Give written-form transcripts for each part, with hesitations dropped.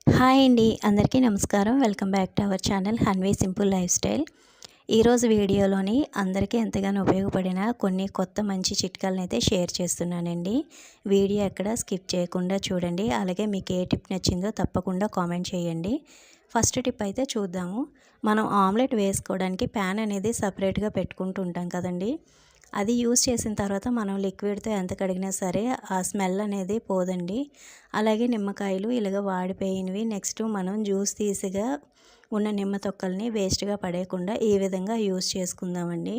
Hi అండి. అందరికీ నమస్కారం. Welcome back to our channel Hanvi simple life style. ఈరోజు వీడియోలోని అందరికీ ఎంతగానో ఉపయోగపడిన కొన్ని కొత్త మంచి చిట్కాలనైతే షేర్ చేస్తున్నానండి. వీడియో ఎక్కడ స్కిప్ చేయకుండా చూడండి. అలాగే మీకు ఏ టిప్ నచ్చిందో తప్పకుండా కామెంట్ చేయండి. ఫస్ట్ టిప్ అయితే చూద్దాము. మనం ఆమ్లెట్ వేసుకోవడానికి ప్యాన్ అనేది సపరేట్గా పెట్టుకుంటూ ఉంటాం కదండి. అది యూజ్ చేసిన తర్వాత మనం లిక్విడ్తో ఎంత కడిగినా సరే ఆ స్మెల్ అనేది పోదండి. అలాగే నిమ్మకాయలు ఇలాగ వాడిపోయినవి నెక్స్ట్ మనం జ్యూస్ తీసిగా ఉన్న నిమ్మ తొక్కల్ని వేస్ట్గా పడేయకుండా ఈ విధంగా యూజ్ చేసుకుందామండి.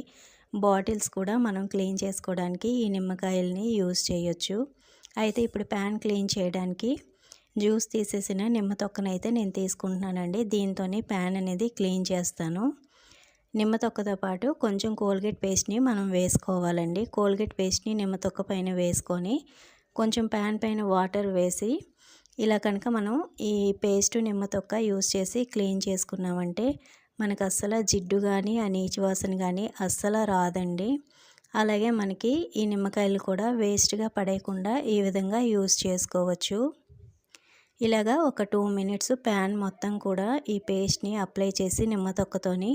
బాటిల్స్ కూడా మనం క్లీన్ చేసుకోవడానికి ఈ నిమ్మకాయల్ని యూజ్ చేయొచ్చు. అయితే ఇప్పుడు ప్యాన్ క్లీన్ చేయడానికి జ్యూస్ తీసేసిన నిమ్మ తొక్కనైతే నేను తీసుకుంటున్నానండి. దీంతోని ప్యాన్ అనేది క్లీన్ చేస్తాను. నిమ్మ తొక్కతో పాటు కొంచెం కోల్గేట్ పేస్ట్ని మనం వేసుకోవాలండి. కోల్గేట్ పేస్ట్ని నిమ్మ తొక్క పైన వేసుకొని కొంచెం ప్యాన్ పైన వాటర్ వేసి ఇలా కనుక మనం ఈ పేస్ట్ నిమ్మ తొక్క యూస్ చేసి క్లీన్ చేసుకున్నామంటే మనకు అస్సలు జిడ్డు కానీ ఆ నీచు వాసన కానీ అస్సలు రాదండి. అలాగే మనకి ఈ నిమ్మకాయలు కూడా వేస్ట్గా పడేయకుండా ఈ విధంగా యూస్ చేసుకోవచ్చు. ఇలాగా ఒక 2 మినిట్స్ ప్యాన్ మొత్తం కూడా ఈ పేస్ట్ని అప్లై చేసి నిమ్మ తొక్కతోని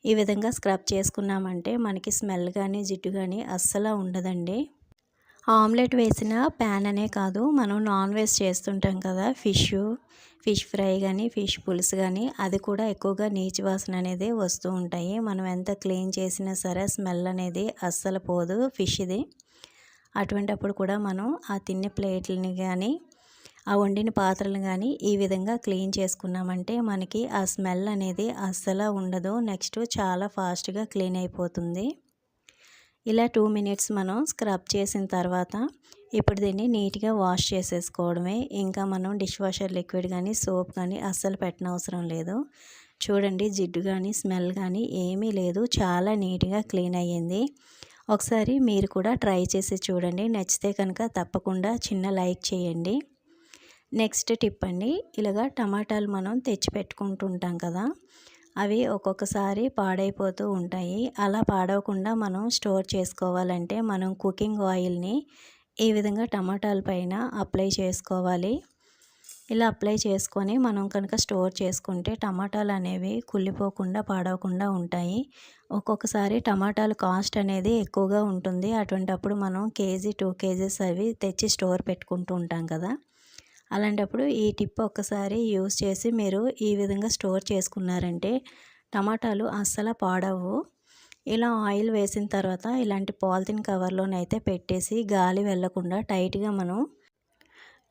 ఈ విధంగా స్క్రబ్ చేసుకున్నామంటే మనకి స్మెల్ కానీ జిడ్డు కానీ అస్సలు ఉండదండి. ఆమ్లెట్ వేసిన ప్యాన్ అనే కాదు, మనం నాన్ వెజ్ చేస్తుంటాం కదా, ఫిష్ ఫ్రై కానీ ఫిష్ పులుసు కానీ అది కూడా ఎక్కువగా నీచు వాసన అనేది వస్తూ ఉంటాయి. మనం ఎంత క్లీన్ చేసినా సరే స్మెల్ అనేది అస్సలు పోదు ఫిష్ది. అటువంటప్పుడు కూడా మనం ఆ తినే ప్లేట్లని కానీ ఆ వండిన పాత్రలు కానీ ఈ విధంగా క్లీన్ చేసుకున్నామంటే మనకి ఆ స్మెల్ అనేది అస్సలు ఉండదు. నెక్స్ట్ చాలా ఫాస్ట్గా క్లీన్ అయిపోతుంది. ఇలా 2 మినిట్స్ మనం స్క్రబ్ చేసిన తర్వాత ఇప్పుడు దీన్ని నీట్గా వాష్ చేసేసుకోవడమే. ఇంకా మనం డిష్ వాషర్ లిక్విడ్ కానీ సోప్ కానీ అస్సలు పెట్టనవసరం లేదు. చూడండి, జిడ్డు కానీ స్మెల్ కానీ ఏమీ లేదు. చాలా నీట్గా క్లీన్ అయ్యింది. ఒకసారి మీరు కూడా ట్రై చేసి చూడండి. నచ్చితే కనుక తప్పకుండా చిన్న లైక్ చేయండి. నెక్స్ట్ టిప్ అండి, ఇలాగా టమాటాలు మనం తెచ్చి పెట్టుకుంటుంటాం కదా, అవి ఒక్కొక్కసారి పాడైపోతూ ఉంటాయి. అలా పాడవకుండా మనం స్టోర్ చేసుకోవాలంటే మనం కుకింగ్ ఆయిల్ని ఈ విధంగా టమాటాల పైన అప్లై చేసుకోవాలి. ఇలా అప్లై చేసుకొని మనం కనుక స్టోర్ చేసుకుంటే టమాటాలు అనేవి కుళ్ళిపోకుండా పాడవకుండా ఉంటాయి. ఒక్కొక్కసారి టమాటాలు కాస్ట్ అనేది ఎక్కువగా ఉంటుంది. అటువంటప్పుడు మనం కేజీ 2 కేజీస్ అవి తెచ్చి స్టోర్ పెట్టుకుంటూ ఉంటాం కదా, అలాంటప్పుడు ఈ టిప్ ఒక్కసారి యూస్ చేసి మీరు ఈ విధంగా స్టోర్ చేసుకున్నారంటే టమాటాలు అస్సలు పాడవు. ఇలా ఆయిల్ వేసిన తర్వాత ఇలాంటి పాలిథిన్ కవర్లోనైతే పెట్టేసి గాలి వెళ్ళకుండా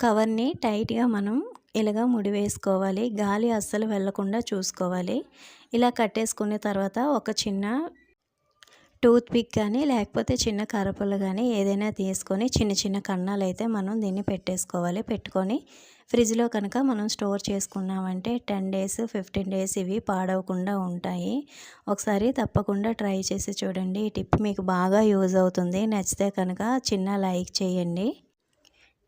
కవర్ని టైట్గా మనం ఇలాగా ముడి వేసుకోవాలి. గాలి అస్సలు వెళ్ళకుండా చూసుకోవాలి. ఇలా కట్టేసుకున్న తర్వాత ఒక చిన్న టూత్ పిక్ కానీ లేకపోతే చిన్న కర్రపుల్ల కానీ ఏదైనా తీసుకొని చిన్న చిన్న కన్నాలు అయితే మనం దీన్ని పెట్టేసుకోవాలి. పెట్టుకొని ఫ్రిడ్జ్లో కనుక మనం స్టోర్ చేసుకున్నామంటే 10 డేస్ 15 డేస్ ఇవి పాడవకుండా ఉంటాయి. ఒకసారి తప్పకుండా ట్రై చేసి చూడండి. ఈ టిప్ మీకు బాగా యూజ్ అవుతుంది. నచ్చితే కనుక చిన్న లైక్ చేయండి.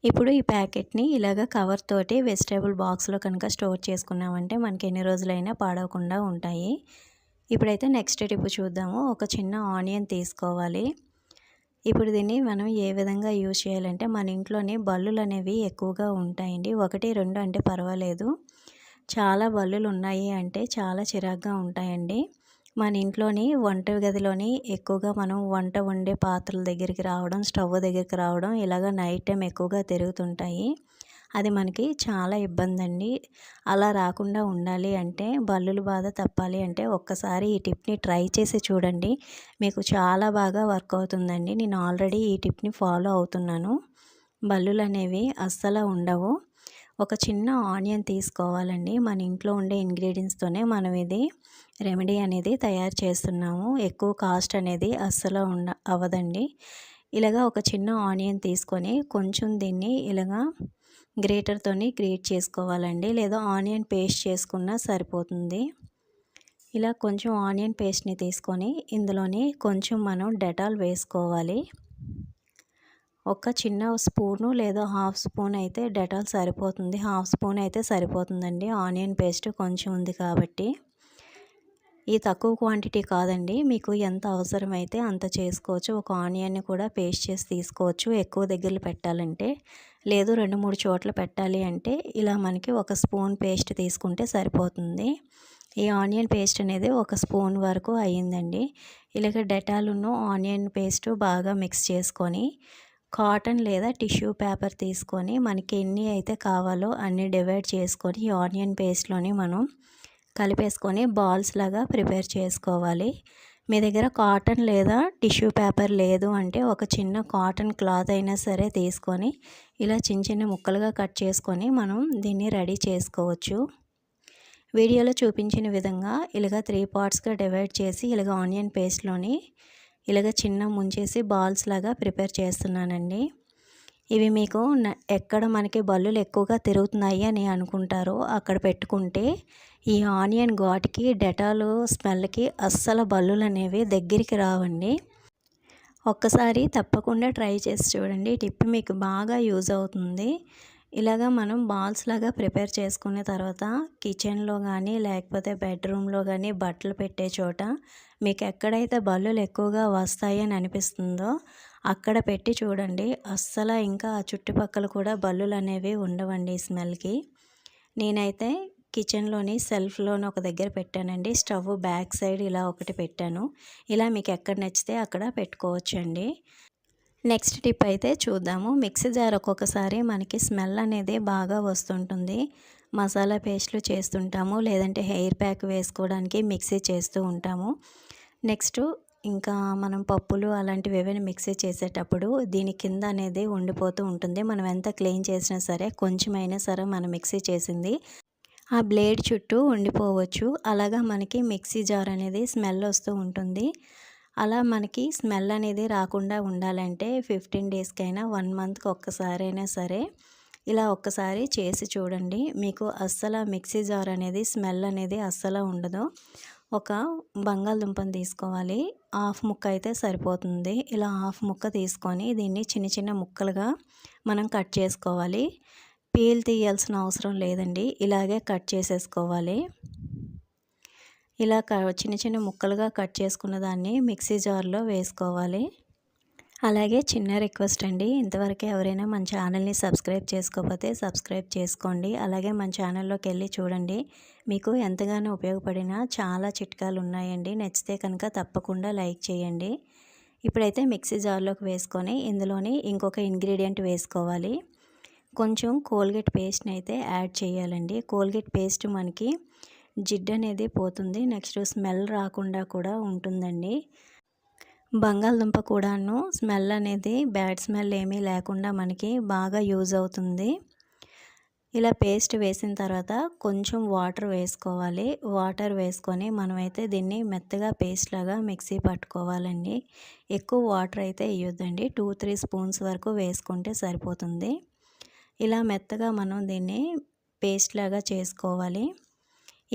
ఇప్పుడు ఈ ప్యాకెట్ని ఇలాగ కవర్ తోటి వెజిటేబుల్ బాక్స్లో కనుక స్టోర్ చేసుకున్నామంటే మనకి ఎన్ని రోజులైనా పాడవకుండా ఉంటాయి. ఇప్పుడైతే నెక్స్ట్ టిప్ చూద్దాము. ఒక చిన్న ఆనియన్ తీసుకోవాలి. ఇప్పుడు దీన్ని మనం ఏ విధంగా యూజ్ చేయాలంటే మన ఇంట్లోని బల్లులు అనేవి ఎక్కువగా ఉంటాయండి. 1, 2 అంటే పర్వాలేదు. చాలా బల్లులు ఉన్నాయి అంటే చాలా చిరాగ్గా ఉంటాయండి. మన ఇంట్లోని వంట గదిలోని ఎక్కువగా మనం వంట వండే పాత్రల దగ్గరికి రావడం, స్టవ్ దగ్గరికి రావడం ఇలాగ నైట్ టైం ఎక్కువగా తిరుగుతుంటాయి. అది మనకి చాలా ఇబ్బంది అండి. అలా రాకుండా ఉండాలి అంటే, బల్లుల బాధ తప్పాలి అంటే ఒక్కసారి ఈ టిప్ని ట్రై చేసి చూడండి. మీకు చాలా బాగా వర్క్ అవుతుందండి. నేను ఆల్రెడీ ఈ టిప్ని ఫాలో అవుతున్నాను. బల్లులు అనేవి అస్సలు ఉండవు. ఒక చిన్న ఆనియన్ తీసుకోవాలండి. మన ఇంట్లో ఉండే ఇంగ్రీడియంట్స్తోనే మనం ఇది రెమెడీ అనేది తయారు చేస్తున్నాము. ఎక్కువ కాస్ట్ అనేది అస్సలు అవ్వదండి. ఇలాగా ఒక చిన్న ఆనియన్ తీసుకొని కొంచెం దీన్ని ఇలాగా గ్రేటర్తోని గ్రేట్ చేసుకోవాలండి. లేదా ఆనియన్ పేస్ట్ చేసుకున్నా సరిపోతుంది. ఇలా కొంచెం ఆనియన్ పేస్ట్ని తీసుకొని ఇందులోని కొంచెం మనం డెటాల్ వేసుకోవాలి. ఒక చిన్న స్పూను లేదా హాఫ్ స్పూన్ అయితే డెటాల్ సరిపోతుంది. హాఫ్ స్పూన్ అయితే సరిపోతుందండి. ఆనియన్ పేస్ట్ కొంచెం ఉంది కాబట్టి ఈ తక్కువ క్వాంటిటీ కాదండి, మీకు ఎంత అవసరమైతే అంత చేసుకోవచ్చు. ఒక ఆనియన్ని కూడా పేస్ట్ చేసి తీసుకోవచ్చు ఎక్కువ దగ్గరలు పెట్టాలంటే. లేదు 2, 3 చోట్ల పెట్టాలి అంటే ఇలా మనకి ఒక స్పూన్ పేస్ట్ తీసుకుంటే సరిపోతుంది. ఈ ఆనియన్ పేస్ట్ అనేది ఒక స్పూన్ వరకు అయ్యిందండి. ఇలాగ డెటాలును ఆనియన్ పేస్ట్ బాగా మిక్స్ చేసుకొని కాటన్ లేదా టిష్యూ పేపర్ తీసుకొని మనకి ఎన్ని అయితే కావాలో అన్ని డివైడ్ చేసుకొని ఈ ఆనియన్ పేస్ట్లోని మనం కలిపేసుకొని బాల్స్ లాగా ప్రిపేర్ చేసుకోవాలి. మీ దగ్గర కాటన్ లేదా టిష్యూ పేపర్ లేదు అంటే ఒక చిన్న కాటన్ క్లాత్ అయినా సరే తీసుకొని ఇలా చిన్న చిన్న ముక్కలుగా కట్ చేసుకొని మనం దీన్ని రెడీ చేసుకోవచ్చు. వీడియోలో చూపించిన విధంగా ఇలాగ 3 పార్ట్స్గా డివైడ్ చేసి ఇలాగ ఆనియన్ పేస్ట్లోని ఇలాగ చిన్న ముంచేసి బాల్స్ లాగా ప్రిపేర్ చేస్తున్నానండి. ఇవి మీకు ఎక్కడ మనకి బల్లులు ఎక్కువగా తిరుగుతున్నాయి అని అనుకుంటారో అక్కడ పెట్టుకుంటే ఈ ఆనియన్ ఘాటుకి డెటాల్ స్మెల్కి అస్సలు బల్లులు అనేవి దగ్గరికి రావండి. ఒక్కసారి తప్పకుండా ట్రై చేసి చూడండి. టిప్ మీకు బాగా యూజ్ అవుతుంది. ఇలాగా మనం బాల్స్ లాగా ప్రిపేర్ చేసుకున్న తర్వాత కిచెన్లో కానీ లేకపోతే బెడ్రూమ్లో కానీ బట్టలు పెట్టే చోట మీకు ఎక్కడైతే బల్లులు ఎక్కువగా వస్తాయి అని అనిపిస్తుందో అక్కడ పెట్టి చూడండి. అస్సలు ఇంకా ఆ చుట్టుపక్కల కూడా బల్లులు అనేవి ఉండవండి స్మెల్కి. నేనైతే కిచెన్లోని సెల్ఫ్లోని ఒక దగ్గర పెట్టానండి. స్టవ్ బ్యాక్ సైడ్ ఇలా ఒకటి పెట్టాను. ఇలా మీకు ఎక్కడ నచ్చితే అక్కడ పెట్టుకోవచ్చండి. నెక్స్ట్ టిప్ అయితే చూద్దాము. మిక్సీ జార్ ఒక్కొక్కసారి మనకి స్మెల్ అనేది బాగా వస్తుంటుంది. మసాలా పేస్ట్లు చేస్తుంటాము, లేదంటే హెయిర్ ప్యాక్ వేసుకోవడానికి మిక్సీ చేస్తూ ఉంటాము. నెక్స్ట్ ఇంకా మనం పప్పులు అలాంటివి ఏవైనా మిక్సీ చేసేటప్పుడు దీని కింద అనేది ఉండిపోతూ ఉంటుంది. మనం ఎంత క్లీన్ చేసినా సరే కొంచెమైనా సరే మనం మిక్సీ చేసింది ఆ బ్లేడ్ చుట్టూ ఉండిపోవచ్చు. అలాగా మనకి మిక్సీ జార్ అనేది స్మెల్ వస్తూ ఉంటుంది. అలా మనకి స్మెల్ అనేది రాకుండా ఉండాలంటే 15 డేస్కైనా 1 మంత్కి ఒక్కసారైనా సరే ఇలా ఒక్కసారి చేసి చూడండి. మీకు అస్సలు మిక్సీ జార్ అనేది స్మెల్ అనేది అస్సలు ఉండదు. ఒక బంగాళదుంపను తీసుకోవాలి. హాఫ్ ముక్క అయితే సరిపోతుంది. ఇలా హాఫ్ ముక్క తీసుకొని దీన్ని చిన్న చిన్న ముక్కలుగా మనం కట్ చేసుకోవాలి. పీల్ తీయాల్సిన అవసరం లేదండి, ఇలాగే కట్ చేసేసుకోవాలి. ఇలా చిన్న చిన్న ముక్కలుగా కట్ చేసుకున్న దాన్ని మిక్సీ జార్లో వేసుకోవాలి. అలాగే చిన్న రిక్వెస్ట్ అండి, ఇంతవరకు ఎవరైనా మన ఛానల్ని సబ్స్క్రైబ్ చేసుకోకపోతే సబ్స్క్రైబ్ చేసుకోండి. అలాగే మన ఛానల్లోకి వెళ్ళి చూడండి. మీకు ఎంతగానో ఉపయోగపడిన చాలా చిట్కాలు ఉన్నాయండి. నచ్చితే కనుక తప్పకుండా లైక్ చేయండి. ఇప్పుడైతే మిక్సీ జార్లోకి వేసుకొని ఇందులోని ఇంకొక ఇంగ్రీడియంట్ వేసుకోవాలి. కొంచెం కోల్గేట్ పేస్ట్ని అయితే యాడ్ చేయాలండి. కోల్గేట్ పేస్ట్ మనకి జిడ్డు అనేది పోతుంది. నెక్స్ట్ స్మెల్ రాకుండా కూడా ఉంటుందండి. బంగాళదుంప కూడాను స్మెల్ అనేది బ్యాడ్ స్మెల్ ఏమీ లేకుండా మనకి బాగా యూజ్ అవుతుంది. ఇలా పేస్ట్ వేసిన తర్వాత కొంచెం వాటర్ వేసుకోవాలి. వాటర్ వేసుకొని మనమైతే దీన్ని మెత్తగా పేస్ట్ లాగా మిక్సీ పట్టుకోవాలండి. ఎక్కువ వాటర్ అయితే వేయొద్దండి, 2-3 స్పూన్స్ వరకు వేసుకుంటే సరిపోతుంది. ఇలా మెత్తగా మనం దీన్ని పేస్ట్ లాగా చేసుకోవాలి.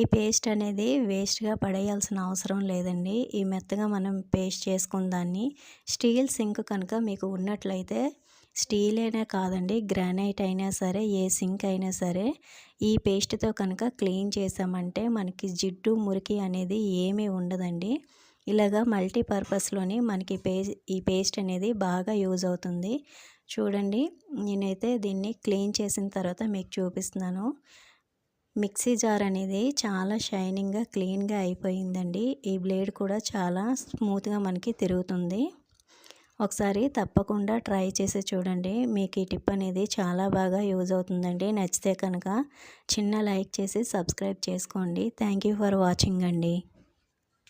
ఈ పేస్ట్ అనేది వేస్ట్గా పడేయాల్సిన అవసరం లేదండి. ఈ మెత్తగా మనం పేస్ట్ చేసుకున్న దాన్ని స్టీల్ సింక్ కనుక మీకు ఉన్నట్లయితే, స్టీల్ అయినా కాదండి గ్రానైట్ అయినా సరే ఏ సింక్ అయినా సరే ఈ పేస్ట్తో కనుక క్లీన్ చేసామంటే మనకి జిడ్డు మురికి అనేది ఏమీ ఉండదండి. ఇలాగా మల్టీపర్పస్లోని మనకి ఈ పేస్ట్ అనేది బాగా యూజ్ అవుతుంది. చూడండి, నేనైతే దీన్ని క్లీన్ చేసిన తర్వాత మీకు చూపిస్తున్నాను. మిక్సీ జార్ అనేది చాలా షైనింగ్గా క్లీన్గా అయిపోయిందండి. ఈ బ్లేడ్ కూడా చాలా స్మూత్గా మనకి తిరుగుతుంది. ఒకసారి తప్పకుండా ట్రై చేసి చూడండి. మీకు ఈ టిప్ అనేది చాలా బాగా యూజ్ అవుతుందండి. నచ్చితే కనుక చిన్న లైక్ చేసి సబ్స్క్రైబ్ చేసుకోండి. థ్యాంక్ యూ ఫర్ వాచింగ్ అండి.